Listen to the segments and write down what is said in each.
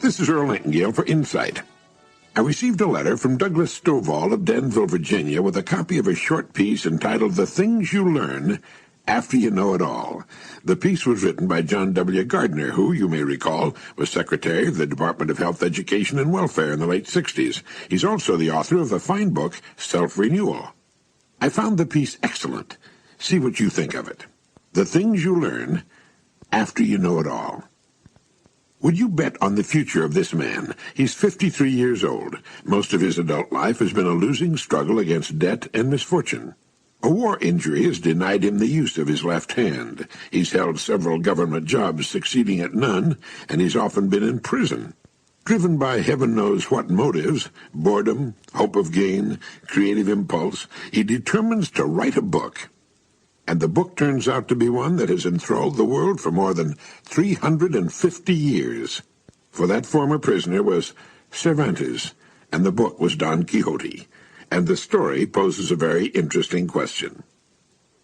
This is Earl Nightingale for Insight. I received a letter from Douglas Stovall of Danville, Virginia, with a copy of a short piece entitled The Things You Learn After You Know It All. The piece was written by John W. Gardner, who, you may recall, was Secretary of the Department of Health, Education, and Welfare in the late 60s. He's also the author of the fine book, Self-Renewal. I found the piece excellent. See what you think of it. The Things You Learn After You Know It All. Would you bet on the future of this man? He's 53 years old. Most of his adult life has been a losing struggle against debt and misfortune. A war injury has denied him the use of his left hand. He's held several government jobs, succeeding at none, and he's often been in prison. Driven by heaven knows what motives, boredom, hope of gain, creative impulse, he determines to write a book. And the book turns out to be one that has enthralled the world for more than 350 years. For that former prisoner was Cervantes, and the book was Don Quixote. And the story poses a very interesting question.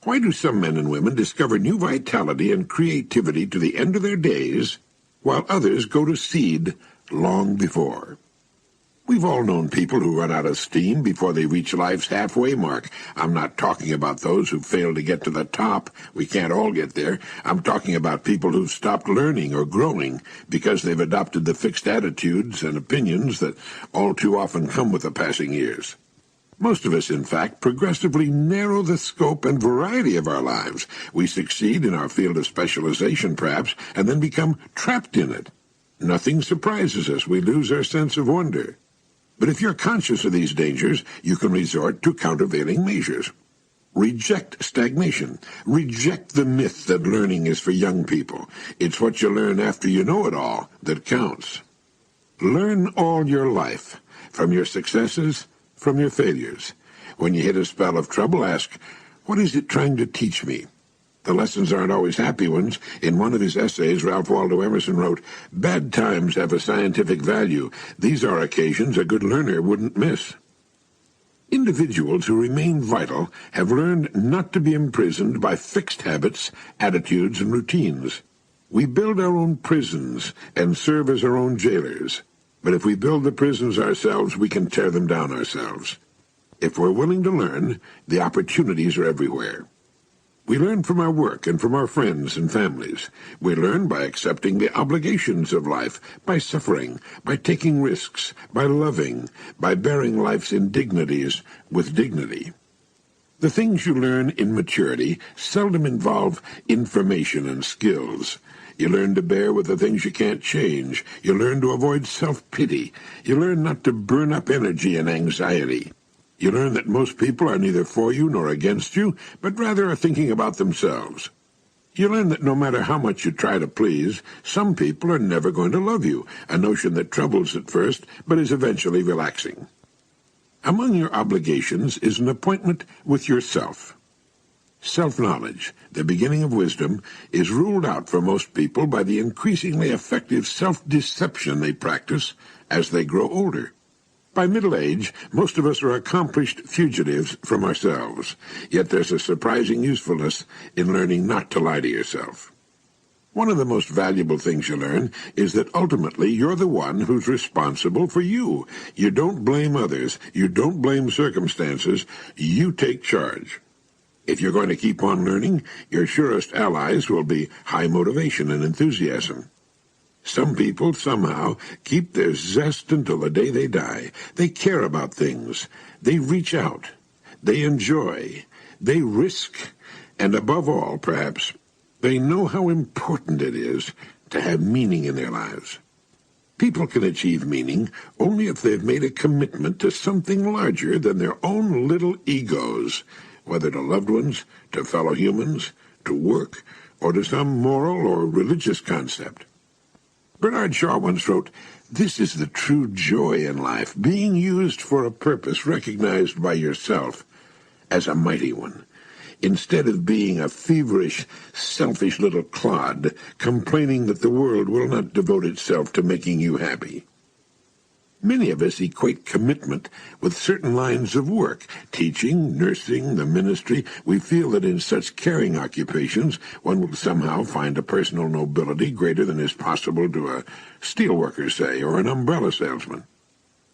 Why do some men and women discover new vitality and creativity to the end of their days, while others go to seed long before? We've all known people who run out of steam before they reach life's halfway mark. I'm not talking about those who fail to get to the top. We can't all get there. I'm talking about people who've stopped learning or growing because they've adopted the fixed attitudes and opinions that all too often come with the passing years. Most of us, in fact, progressively narrow the scope and variety of our lives. We succeed in our field of specialization, perhaps, and then become trapped in it. Nothing surprises us. We lose our sense of wonder. But if you're conscious of these dangers, you can resort to countervailing measures. Reject stagnation. Reject the myth that learning is for young people. It's what you learn after you know it all that counts. Learn all your life, from your successes, from your failures. When you hit a spell of trouble, ask, what is it trying to teach me? The lessons aren't always happy ones. In one of his essays, Ralph Waldo Emerson wrote, "Bad times have a scientific value. These are occasions a good learner wouldn't miss." Individuals who remain vital have learned not to be imprisoned by fixed habits, attitudes, and routines. We build our own prisons and serve as our own jailers. But if we build the prisons ourselves, we can tear them down ourselves. If we're willing to learn, the opportunities are everywhere. We learn from our work and from our friends and families. We learn by accepting the obligations of life, by suffering, by taking risks, by loving, by bearing life's indignities with dignity. The things you learn in maturity seldom involve information and skills. You learn to bear with the things you can't change. You learn to avoid self-pity. You learn not to burn up energy and anxiety. You learn that most people are neither for you nor against you, but rather are thinking about themselves. You learn that no matter how much you try to please, some people are never going to love you, a notion that troubles at first, but is eventually relaxing. Among your obligations is an appointment with yourself. Self-knowledge, the beginning of wisdom, is ruled out for most people by the increasingly effective self-deception they practice as they grow older. By middle age, most of us are accomplished fugitives from ourselves, yet there's a surprising usefulness in learning not to lie to yourself. One of the most valuable things you learn is that ultimately you're the one who's responsible for you. You don't blame others. You don't blame circumstances. You take charge. If you're going to keep on learning, your surest allies will be high motivation and enthusiasm. Some people, somehow, keep their zest until the day they die. They care about things. They reach out. They enjoy. They risk. And above all, perhaps, they know how important it is to have meaning in their lives. People can achieve meaning only if they've made a commitment to something larger than their own little egos, whether to loved ones, to fellow humans, to work, or to some moral or religious concept. Bernard Shaw once wrote, "This is the true joy in life, being used for a purpose recognized by yourself as a mighty one, instead of being a feverish, selfish little clod, complaining that the world will not devote itself to making you happy." Many of us equate commitment with certain lines of work, teaching, nursing, the ministry. We feel that in such caring occupations, one will somehow find a personal nobility greater than is possible to a steelworker, say, or an umbrella salesman.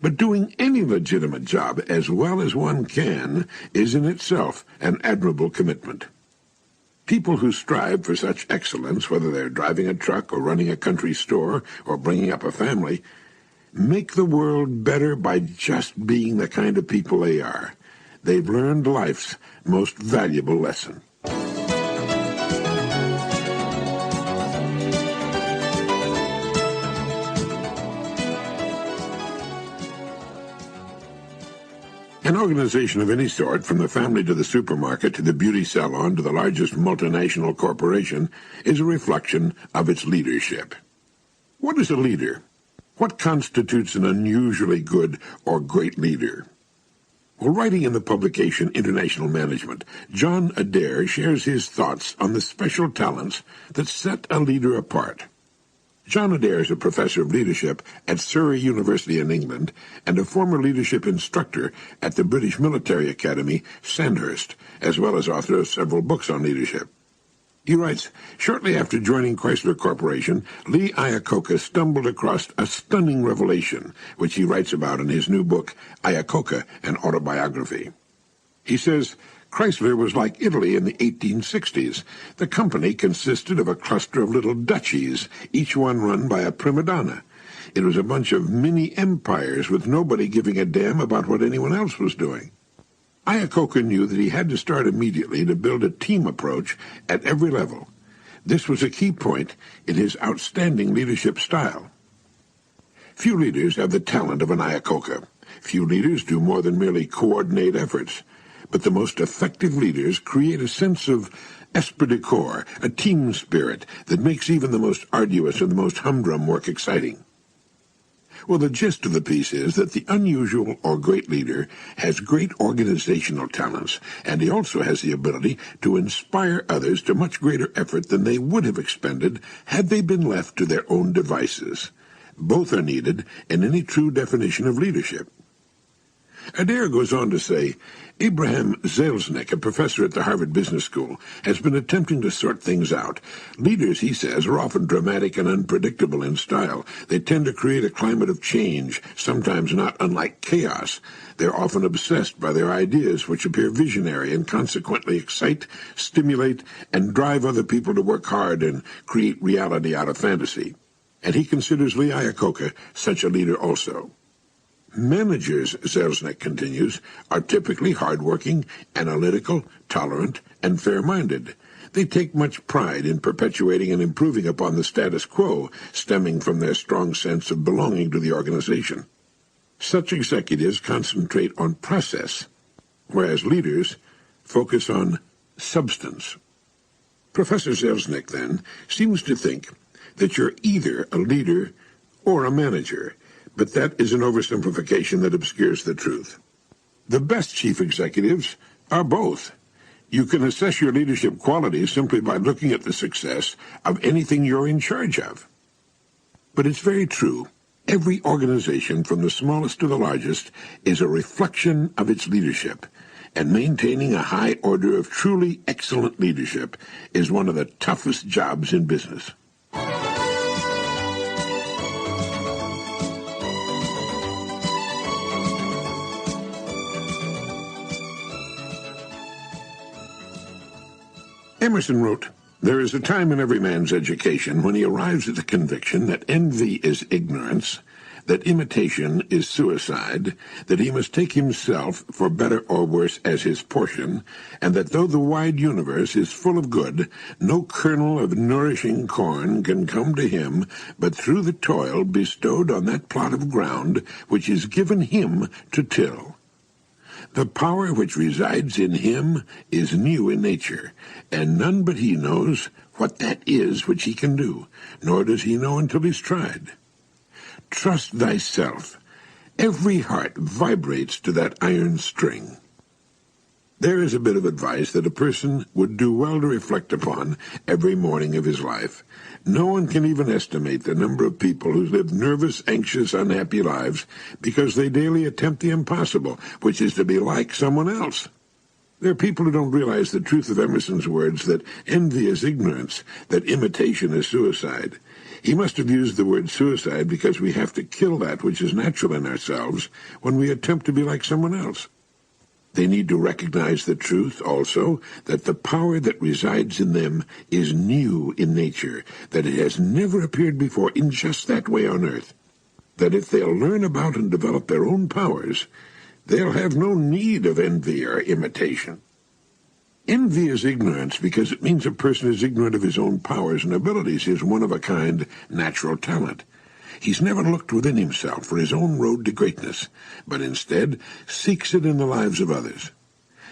But doing any legitimate job as well as one can is in itself an admirable commitment. People who strive for such excellence, whether they're driving a truck or running a country store or bringing up a family, make the world better by just being the kind of people they are. They've learned life's most valuable lesson. An organization of any sort, from the family to the supermarket to the beauty salon to the largest multinational corporation, is a reflection of its leadership. What is a leader? What constitutes an unusually good or great leader? While writing in the publication International Management, John Adair shares his thoughts on the special talents that set a leader apart. John Adair is a professor of leadership at Surrey University in England and a former leadership instructor at the British Military Academy, Sandhurst, as well as author of several books on leadership. He writes, shortly after joining Chrysler Corporation, Lee Iacocca stumbled across a stunning revelation, which he writes about in his new book, Iacocca, an Autobiography. He says, Chrysler was like Italy in the 1860s. The company consisted of a cluster of little duchies, each one run by a prima donna. It was a bunch of mini-empires with nobody giving a damn about what anyone else was doing. Iacocca knew that he had to start immediately to build a team approach at every level. This was a key point in his outstanding leadership style. Few leaders have the talent of an Iacocca. Few leaders do more than merely coordinate efforts. But the most effective leaders create a sense of esprit de corps, a team spirit that makes even the most arduous and the most humdrum work exciting. Well, the gist of the piece is that the unusual or great leader has great organizational talents, and he also has the ability to inspire others to much greater effort than they would have expended had they been left to their own devices. Both are needed in any true definition of leadership. Adair goes on to say, Abraham Zelznick, a professor at the Harvard Business School, has been attempting to sort things out. Leaders, he says, are often dramatic and unpredictable in style. They tend to create a climate of change, sometimes not unlike chaos. They're often obsessed by their ideas, which appear visionary and consequently excite, stimulate, and drive other people to work hard and create reality out of fantasy. And he considers Lee Iacocca such a leader also. Managers, Zelznick continues, are typically hardworking, analytical, tolerant, and fair-minded. They take much pride in perpetuating and improving upon the status quo, stemming from their strong sense of belonging to the organization. Such executives concentrate on process, whereas leaders focus on substance. Professor Zelznick, then, seems to think that you're either a leader or a manager, but that is an oversimplification that obscures the truth. The best chief executives are both. You can assess your leadership qualities simply by looking at the success of anything you're in charge of. But it's very true. Every organization, from the smallest to the largest, is a reflection of its leadership, and maintaining a high order of truly excellent leadership is one of the toughest jobs in business. Emerson wrote, There is a time in every man's education when he arrives at the conviction that envy is ignorance, that imitation is suicide, that he must take himself, for better or worse, as his portion, and that though the wide universe is full of good, no kernel of nourishing corn can come to him but through the toil bestowed on that plot of ground which is given him to till. The power which resides in him is new in nature, and none but he knows what that is which he can do, nor does he know until he's tried. Trust thyself. Every heart vibrates to that iron string. There is a bit of advice that a person would do well to reflect upon every morning of his life. No one can even estimate the number of people who live nervous, anxious, unhappy lives because they daily attempt the impossible, which is to be like someone else. There are people who don't realize the truth of Emerson's words that envy is ignorance, that imitation is suicide. He must have used the word suicide because we have to kill that which is natural in ourselves when we attempt to be like someone else. They need to recognize the truth, also, that the power that resides in them is new in nature, that it has never appeared before in just that way on earth, that if they'll learn about and develop their own powers, they'll have no need of envy or imitation. Envy is ignorance because it means a person is ignorant of his own powers and abilities, his one-of-a-kind natural talent. He's never looked within himself for his own road to greatness, but instead seeks it in the lives of others.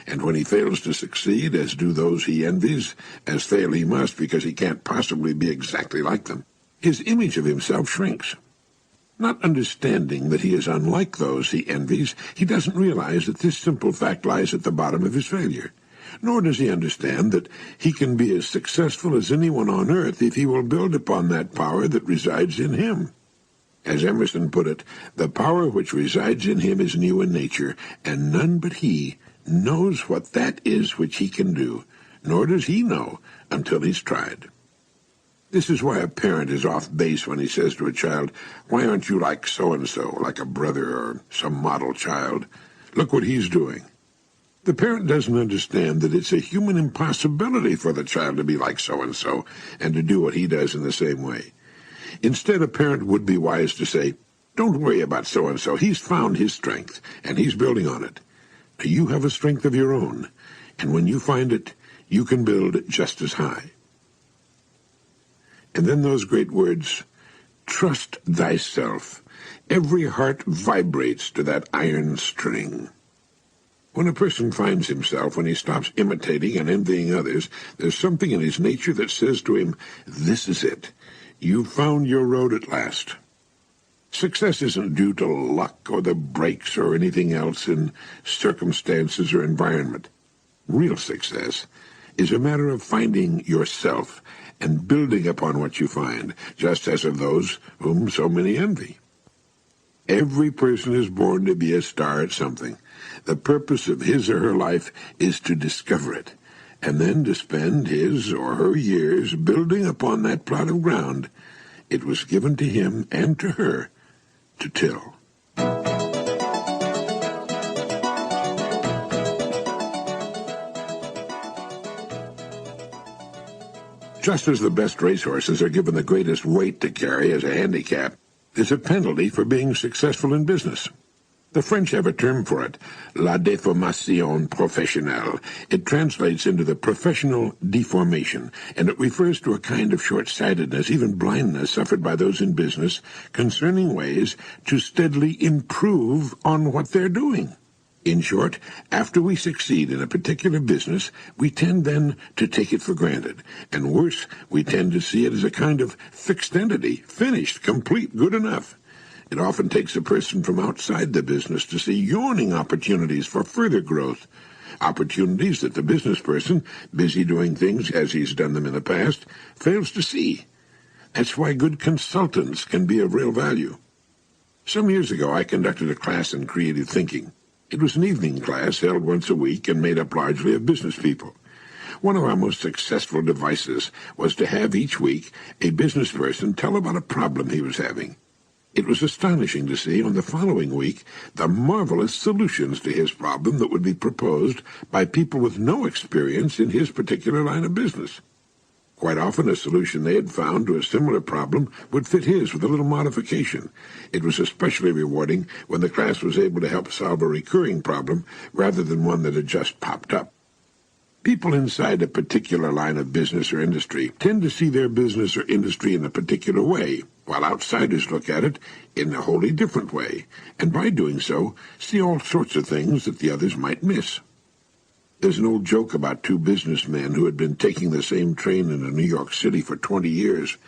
And when he fails to succeed, as do those he envies, as fail he must because he can't possibly be exactly like them, his image of himself shrinks. Not understanding that he is unlike those he envies, he doesn't realize that this simple fact lies at the bottom of his failure. Nor does he understand that he can be as successful as anyone on earth if he will build upon that power that resides in him. As Emerson put it, the power which resides in him is new in nature, and none but he knows what that is which he can do, nor does he know until he's tried. This is why a parent is off base when he says to a child, "Why aren't you like so-and-so, like a brother or some model child? Look what he's doing." The parent doesn't understand that it's a human impossibility for the child to be like so-and-so and to do what he does in the same way. Instead, a parent would be wise to say, "Don't worry about so-and-so. He's found his strength, and he's building on it. You have a strength of your own, and when you find it, you can build just as high." And then those great words, "Trust thyself." Every heart vibrates to that iron string. When a person finds himself, when he stops imitating and envying others, there's something in his nature that says to him, "This is it. You've found your road at last." Success isn't due to luck or the breaks or anything else in circumstances or environment. Real success is a matter of finding yourself and building upon what you find, just as of those whom so many envy. Every person is born to be a star at something. The purpose of his or her life is to discover it, and then to spend his or her years building upon that plot of ground it was given to him and to her to till. Just as the best racehorses are given the greatest weight to carry as a handicap, there's a penalty for being successful in business. The French have a term for it, la déformation professionnelle. It translates into the professional deformation, and it refers to a kind of short-sightedness, even blindness, suffered by those in business concerning ways to steadily improve on what they're doing. In short, after we succeed in a particular business, we tend then to take it for granted, and worse, we tend to see it as a kind of fixed entity, finished, complete, good enough. It often takes a person from outside the business to see yawning opportunities for further growth, opportunities that the business person, busy doing things as he's done them in the past, fails to see. That's why good consultants can be of real value. Some years ago, I conducted a class in creative thinking. It was an evening class held once a week and made up largely of business people. One of our most successful devices was to have each week a business person tell about a problem he was having. It was astonishing to see on the following week the marvelous solutions to his problem that would be proposed by people with no experience in his particular line of business. Quite often a solution they had found to a similar problem would fit his with a little modification. It was especially rewarding when the class was able to help solve a recurring problem rather than one that had just popped up. People inside a particular line of business or industry tend to see their business or industry in a particular way, while outsiders look at it in a wholly different way, and by doing so, see all sorts of things that the others might miss. There's an old joke about two businessmen who had been taking the same train into New York City for 20 years.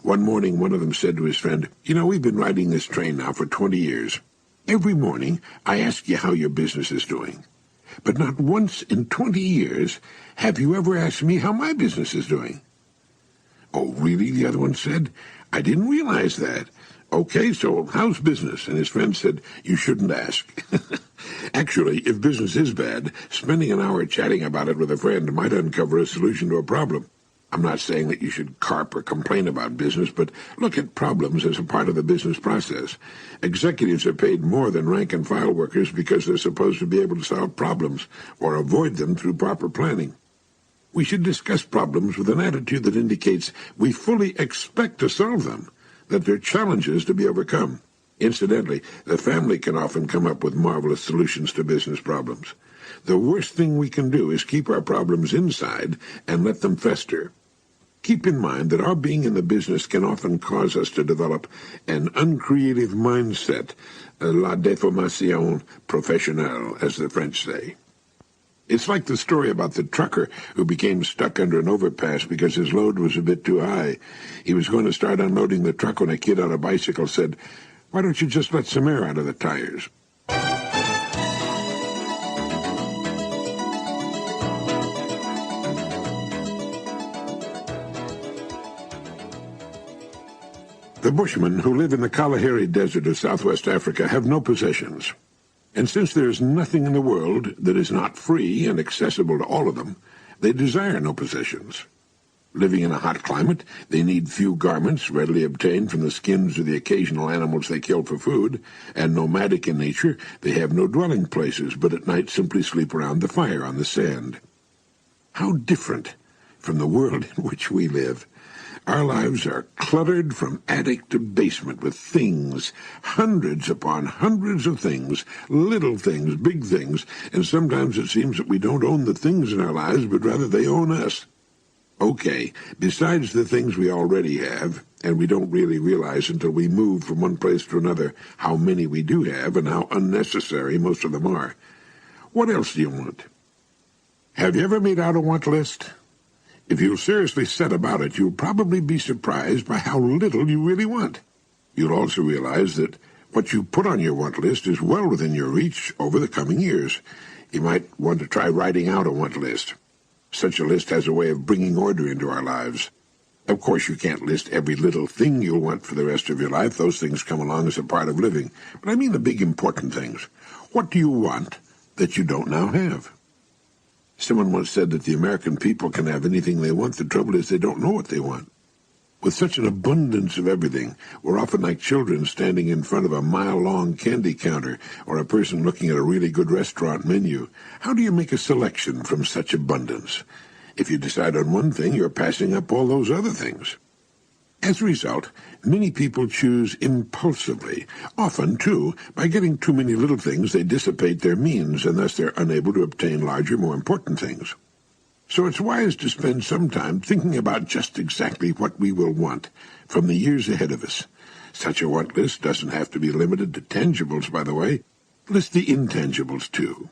One morning, one of them said to his friend, "You know, we've been riding this train now for 20 years. Every morning, I ask you how your business is doing. but not once in 20 years have you ever asked me how my business is doing." "Oh, really?" the other one said. "I didn't realize that. Okay, so how's business?" And his friend said, "You shouldn't ask." Actually, if business is bad, spending an hour chatting about it with a friend might uncover a solution to a problem. I'm not saying that you should carp or complain about business, but look at problems as a part of the business process. Executives are paid more than rank-and-file workers because they're supposed to be able to solve problems or avoid them through proper planning. We should discuss problems with an attitude that indicates we fully expect to solve them, that they're challenges to be overcome. Incidentally, the family can often come up with marvelous solutions to business problems. The worst thing we can do is keep our problems inside and let them fester. Keep in mind that our being in the business can often cause us to develop an uncreative mindset, la déformation professionnelle, as the French say. It's like the story about the trucker who became stuck under an overpass because his load was a bit too high. He was going to start unloading the truck when a kid on a bicycle said, "Why don't you just let some air out of the tires?" The Bushmen who live in the Kalahari Desert of southwest Africa have no possessions. And since there is nothing in the world that is not free and accessible to all of them, they desire no possessions. Living in a hot climate, they need few garments readily obtained from the skins of the occasional animals they kill for food, and nomadic in nature, they have no dwelling places, but at night simply sleep around the fire on the sand. How different from the world in which we live. Our lives are cluttered from attic to basement with things, hundreds upon hundreds of things, little things, big things, and sometimes it seems that we don't own the things in our lives, but rather they own us. Okay, besides the things we already have, and we don't really realize until we move from one place to another how many we do have and how unnecessary most of them are. What else do you want? Have you ever made out a want list? If you'll seriously set about it, you'll probably be surprised by how little you really want. You'll also realize that what you put on your want list is well within your reach over the coming years. You might want to try writing out a want list. Such a list has a way of bringing order into our lives. Of course, you can't list every little thing you'll want for the rest of your life. Those things come along as a part of living. But I mean the big important things. What do you want that you don't now have? Someone once said that the American people can have anything they want. The trouble is they don't know what they want. With such an abundance of everything, we're often like children standing in front of a mile-long candy counter or a person looking at a really good restaurant menu. How do you make a selection from such abundance? If you decide on one thing, you're passing up all those other things. As a result, many people choose impulsively. Often, too, by getting too many little things, they dissipate their means, and thus they're unable to obtain larger, more important things. So it's wise to spend some time thinking about just exactly what we will want from the years ahead of us. Such a want list doesn't have to be limited to tangibles, by the way. List the intangibles, too.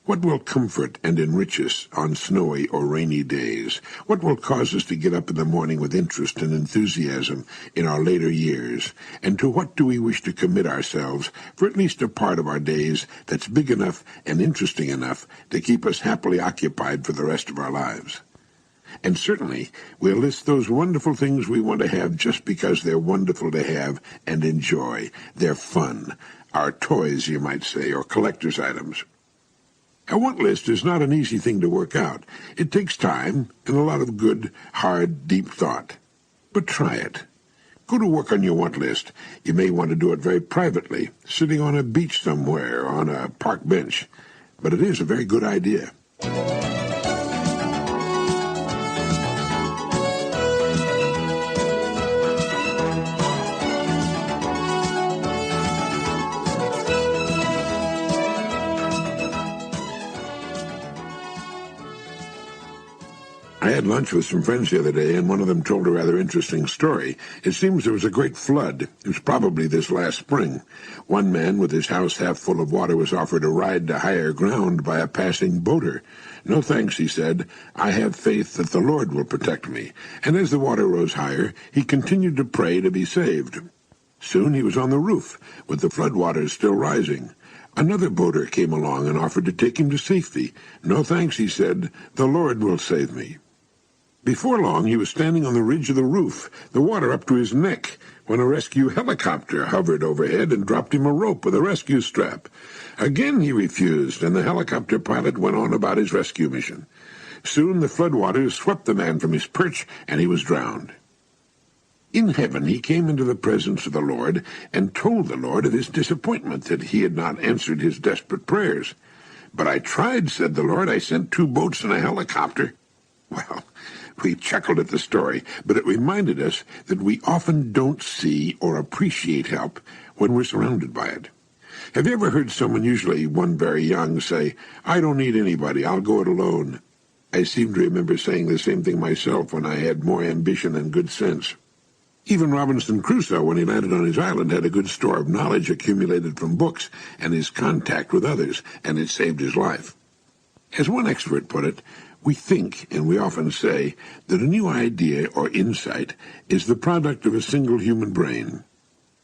What will comfort and enrich us on snowy or rainy days? What will cause us to get up in the morning with interest and enthusiasm in our later years? And to what do we wish to commit ourselves for at least a part of our days that's big enough and interesting enough to keep us happily occupied for the rest of our lives? And certainly, we'll list those wonderful things we want to have just because they're wonderful to have and enjoy. They're fun. Our toys, you might say, or collector's items. A want list is not an easy thing to work out. It takes time and a lot of good, hard, deep thought. But try it. Go to work on your want list. You may want to do it very privately, sitting on a beach somewhere or on a park bench. But it is a very good idea. I had lunch with some friends the other day, and one of them told a rather interesting story. It seems there was a great flood. It was probably this last spring. One man with his house half full of water was offered a ride to higher ground by a passing boater. "No thanks," he said. "I have faith that the Lord will protect me." And as the water rose higher, he continued to pray to be saved. Soon he was on the roof, with the flood waters still rising. Another boater came along and offered to take him to safety. "No thanks," he said. "The Lord will save me." Before long, he was standing on the ridge of the roof, the water up to his neck, when a rescue helicopter hovered overhead and dropped him a rope with a rescue strap. Again he refused, and the helicopter pilot went on about his rescue mission. Soon the floodwaters swept the man from his perch, and he was drowned. In heaven he came into the presence of the Lord and told the Lord of his disappointment that he had not answered his desperate prayers. "But I tried," said the Lord. "I sent 2 boats and a helicopter." Well, we chuckled at the story, but it reminded us that we often don't see or appreciate help when we're surrounded by it. Have you ever heard someone, usually one very young, say, "I don't need anybody, I'll go it alone"? I seem to remember saying the same thing myself when I had more ambition and good sense. Even Robinson Crusoe, when he landed on his island, had a good store of knowledge accumulated from books and his contact with others, and it saved his life. As one expert put it, we think, and we often say, that a new idea or insight is the product of a single human brain.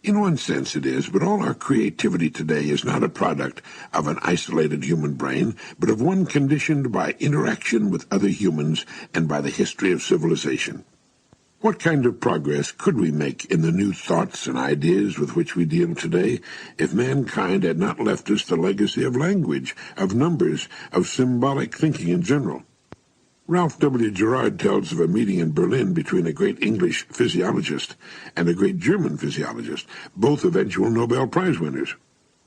In one sense it is, but all our creativity today is not a product of an isolated human brain, but of one conditioned by interaction with other humans and by the history of civilization. What kind of progress could we make in the new thoughts and ideas with which we deal today if mankind had not left us the legacy of language, of numbers, of symbolic thinking in general? Ralph W. Gerard tells of a meeting in Berlin between a great English physiologist and a great German physiologist, both eventual Nobel Prize winners.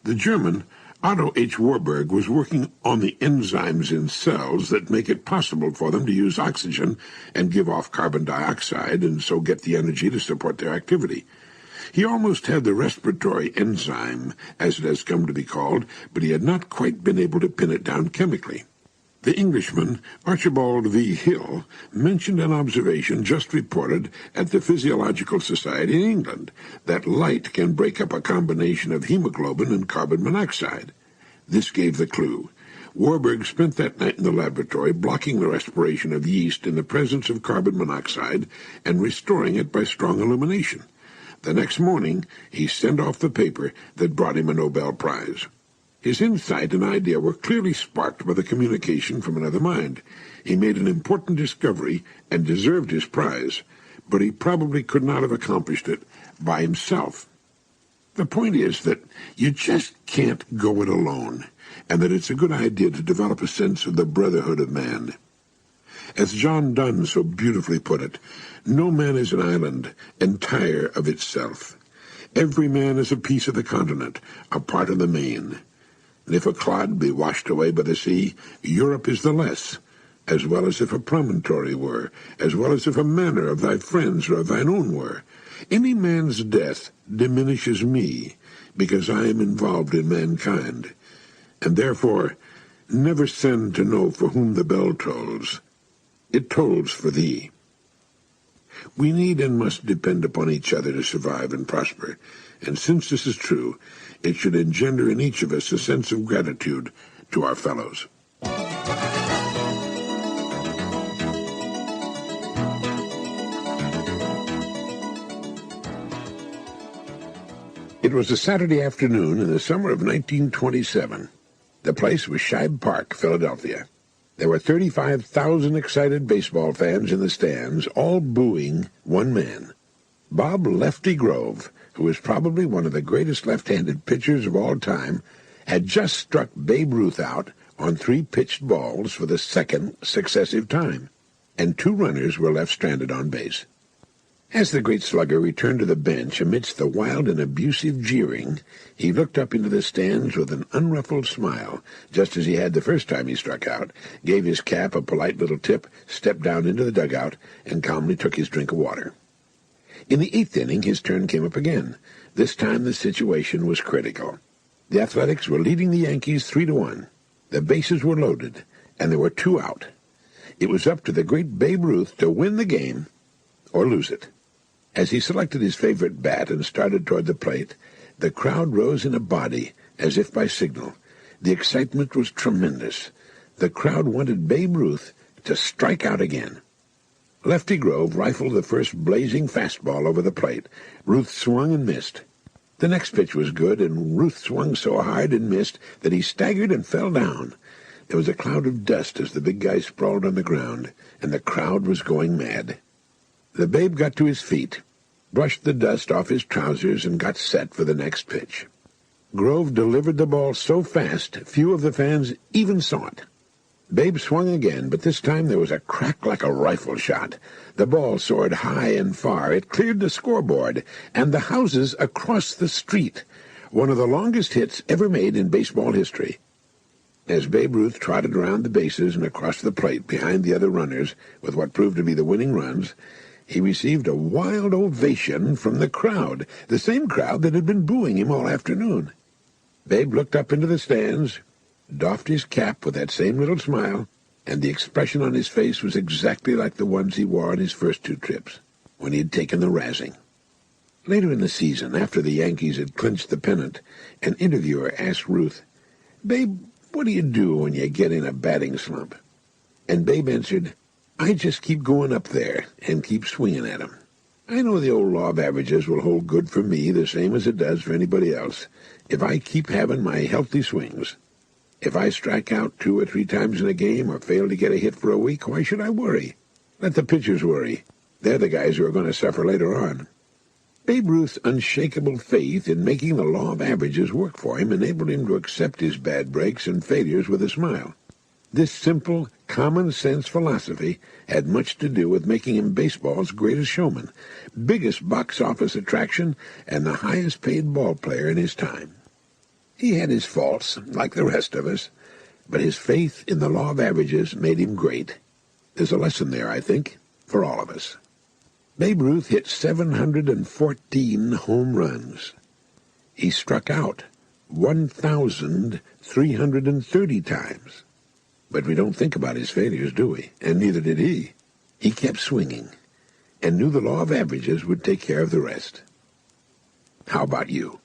The German, Otto H. Warburg, was working on the enzymes in cells that make it possible for them to use oxygen and give off carbon dioxide and so get the energy to support their activity. He almost had the respiratory enzyme, as it has come to be called, but he had not quite been able to pin it down chemically. The Englishman, Archibald V. Hill, mentioned an observation just reported at the Physiological Society in England, that light can break up a combination of hemoglobin and carbon monoxide. This gave the clue. Warburg spent that night in the laboratory blocking the respiration of yeast in the presence of carbon monoxide and restoring it by strong illumination. The next morning, he sent off the paper that brought him a Nobel Prize. His insight and idea were clearly sparked by the communication from another mind. He made an important discovery and deserved his prize, but he probably could not have accomplished it by himself. The point is that you just can't go it alone, and that it's a good idea to develop a sense of the brotherhood of man. As John Donne so beautifully put it, no man is an island, entire of itself. Every man is a piece of the continent, a part of the main. And if a clod be washed away by the sea, Europe is the less, as well as if a promontory were, as well as if a manor of thy friends or of thine own were. Any man's death diminishes me, because I am involved in mankind, and therefore never send to know for whom the bell tolls. It tolls for thee. We need and must depend upon each other to survive and prosper, and since this is true, it should engender in each of us a sense of gratitude to our fellows. It was a Saturday afternoon in the summer of 1927. The place was Shibe Park, Philadelphia. There were 35,000 excited baseball fans in the stands, all booing one man. Bob Lefty Grove, who was probably one of the greatest left-handed pitchers of all time, had just struck Babe Ruth out on 3 pitched balls for the second successive time, and 2 runners were left stranded on base. As the great slugger returned to the bench amidst the wild and abusive jeering, he looked up into the stands with an unruffled smile, just as he had the first time he struck out, gave his cap a polite little tip, stepped down into the dugout, and calmly took his drink of water. In the 8th inning, his turn came up again. This time the situation was critical. The Athletics were leading the Yankees 3-1. The bases were loaded, and there were 2 out. It was up to the great Babe Ruth to win the game or lose it. As he selected his favorite bat and started toward the plate, the crowd rose in a body, as if by signal. The excitement was tremendous. The crowd wanted Babe Ruth to strike out again. Lefty Grove rifled the first blazing fastball over the plate. Ruth swung and missed. The next pitch was good, and Ruth swung so hard and missed that he staggered and fell down. There was a cloud of dust as the big guy sprawled on the ground, and the crowd was going mad. The babe got to his feet, brushed the dust off his trousers, and got set for the next pitch. Grove delivered the ball so fast, few of the fans even saw it. Babe swung again, but this time there was a crack like a rifle shot. The ball soared high and far. It cleared the scoreboard and the houses across the street. One of the longest hits ever made in baseball history. As Babe Ruth trotted around the bases and across the plate behind the other runners with what proved to be the winning runs, he received a wild ovation from the crowd, the same crowd that had been booing him all afternoon. Babe looked up into the stands, doffed his cap with that same little smile, and the expression on his face was exactly like the ones he wore on his first two trips, when he had taken the razzing. Later in the season, after the Yankees had clinched the pennant, an interviewer asked Ruth, "Babe, what do you do when you get in a batting slump?" And Babe answered, "I just keep going up there and keep swinging at 'em. I know the old law of averages will hold good for me the same as it does for anybody else, if I keep having my healthy swings. If I strike out 2 or 3 times in a game or fail to get a hit for a week, why should I worry? Let the pitchers worry. They're the guys who are going to suffer later on." Babe Ruth's unshakable faith in making the law of averages work for him enabled him to accept his bad breaks and failures with a smile. This simple, common-sense philosophy had much to do with making him baseball's greatest showman, biggest box-office attraction, and the highest-paid ball player in his time. He had his faults, like the rest of us, but his faith in the law of averages made him great. There's a lesson there, I think, for all of us. Babe Ruth hit 714 home runs. He struck out 1,330 times. But we don't think about his failures, do we? And neither did he. He kept swinging, and knew the law of averages would take care of the rest. How about you?